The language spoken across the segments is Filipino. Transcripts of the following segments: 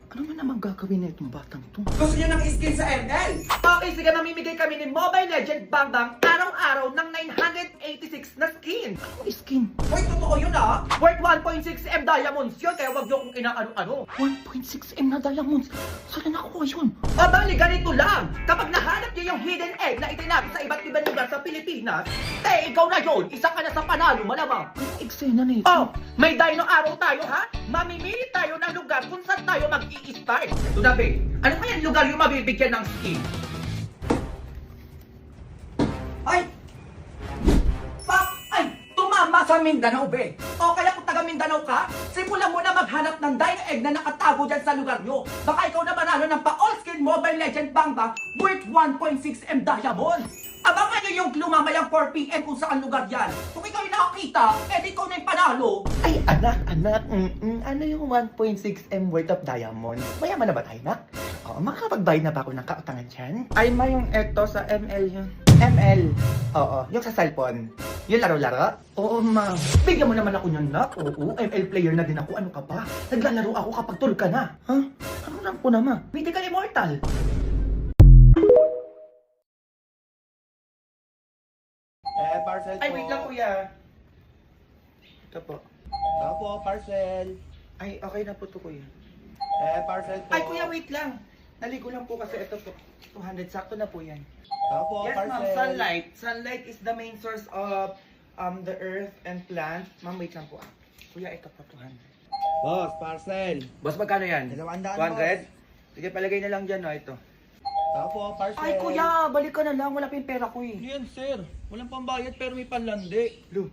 Ano man naman gagawin na itong batang to? Gusto niyo ng skin sa ML? Okay, sige, mamimigay kami ni Mobile Legend Bang Bang araw-araw ng 986 na skin. Anong skin? Hoy, totoo yun ah! Worth 1.6M diamonds yun, kaya wag niyo kong inaano-ano. 1.6M na diamonds. Saan na nakuha yun? Bali, ganito lang. Kapag nahanap niyo yung hidden egg na itinabi sa iba't ibang lugar sa Pilipinas, ikaw na yun. Isa ka na sa panalo, malamang. Anong eksena na ito? Oh, may dino araw tayo ha? Mamimili tayo ng lugar kung saan tayo mag-i-start. Ito na, be. Ano kaya lugar yung mabibigyan ng skin? Ay! Ay! Tumama sa Mindanao, be. O kaya kung taga Mindanao ka, simulan mo na maghanap ng dino egg na nakatago dyan sa lugar nyo. Baka ikaw na manalo ng pa-all skin Mobile Legend Bang Bang worth 1.6M diamonds. Abangan nyo yung lumamayang 4 PM kung saan lugar yan. Kung ikaw yung nakakita, edi ikaw na yung panalo. Ay, anak. Ano yung 1.6M worth of diamonds? Mayaman na ba tayo, nak? Oo, makakapagbayad na ba ako ng kautangan dyan? Ay, ma, yung eto sa ML yun. ML? Oo, yung sa cellphone. Yung laro-laro? Oo, ma. Bigyan mo naman ako niyan, nak. Oo, ML player na din ako. Ano ka ba? Naglalaro ako kapag tul ka na. Ha? Ano lang po na, ma? Mythical Immortal. Parcel po. Ay, wait lang, kuya. Ito po. Opo, parcel. Ay, okay na po to, kuya. Parcel po. Ay, kuya, wait lang. Naligo lang po kasi ito po. 200, sakto na po yan. Opo, Yes, parcel. ma'am, sunlight. Sunlight is the main source of the earth and plants. Ma'am, wait lang po. Kuya, ito po, 200. Boss, parcel. Boss, magkano yan? 200, 200? Sige, palagay na lang dyan, no, ito. Opo, parcel. Ay, kuya, balik ka na lang. Wala pa yung pera ko, eh. Yan, sir. Walang pambayad pero may panlandi. Lu.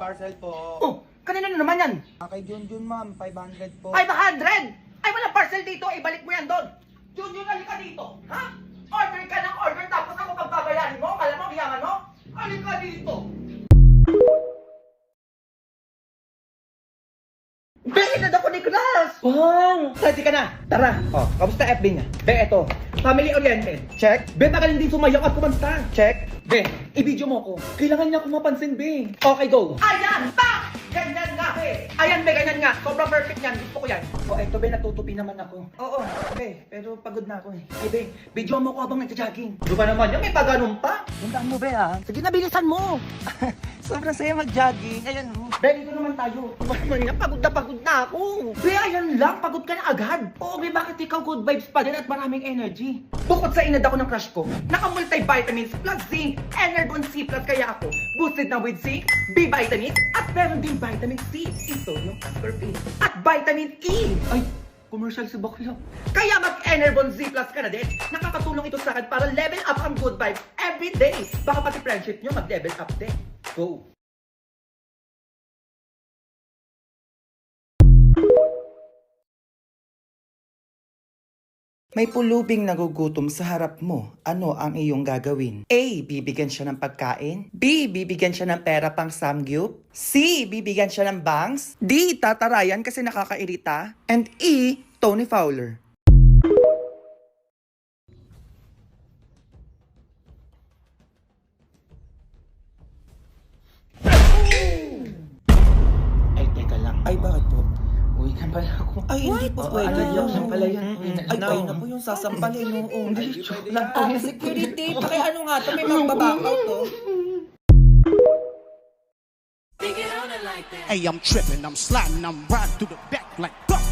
Parcel po. Oh, kanina na naman yan. Kay Junjun, ma'am. 500 po. 500! Ay, wala parcel dito. Ibalik mo yan doon. Junior, halika dito. Ha? Order ka ng order tapos ako pagbabayarin mo. Kala mo, hiyangan mo? Halika dito. Behinad ako ni Class! Bang! Ready ka na? Tara. Oh, kamusta FB niya? Be, eto. Family oriented. Check. Be, magaling din sumayaw at kumanta. Check. Be, i-video mo ko. Kailangan niya akong mapansin, Be. Okay, go. Ayan! Pa! Ganyan nga, Be. Ayan, Be, ganyan nga. Sobrang perfect yan. Gusto ko yan. Oh, eto, be, natutupi naman ako. Oo. Be, pero pagod na ako, eh. Ay, be, video mo ko habang nagja-jogging. Ano ba naman yan? May paganon pa. Tandaan mo, be, ha? Sige na, bilisan mo. Sobrang saya mag-jogging. Ayan, oh. Be, dito naman tayo. Pagod na ako. Be, ayan lang. Pagod ka na agad. Oo, Be, bakit ikaw good vibes pa din at maraming energy? Bukod sa inad ako ng crush ko, naka-multivitamins plus zinc, Energon C plus kaya ako. Boosted na with zinc, B vitamins, at meron din vitamin C, ito yung ascorbates, at vitamin E. Ay, commercial si Bakla. Kaya mag-Energon Z plus ka na din. Nakakatulong ito sa akin para level up ang good vibes every day. Baka pati friendship nyo mag-level up din. Go! May pulubing nagugutom sa harap mo. Ano ang iyong gagawin? A. Bibigyan siya ng pagkain. B. Bibigyan siya ng pera pang samgyup. C. Bibigyan siya ng bangs. D. Tatarayan kasi nakakairita. And E. Tony Fowler. Ay, teka lang. Ay, bakit po? Uwi ka pala ako. Ay, hindi po pwede yan. yan. Pala yan. Ay, kayo na po yung sasampalin. Oo. Hindi, joke lang. Security, ano nga to? May magbabakaw to. Hey, I'm tripping, I'm sliding, I'm riding through the back like fuck.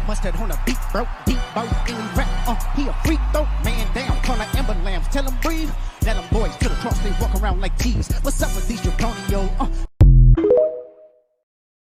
Mustard on a beat, bro, deep boat, any rap, he a freak though, man down, call an ambulance, tell him breathe. Let them boys to the cross, they walk around like G's. What's up with these draconians?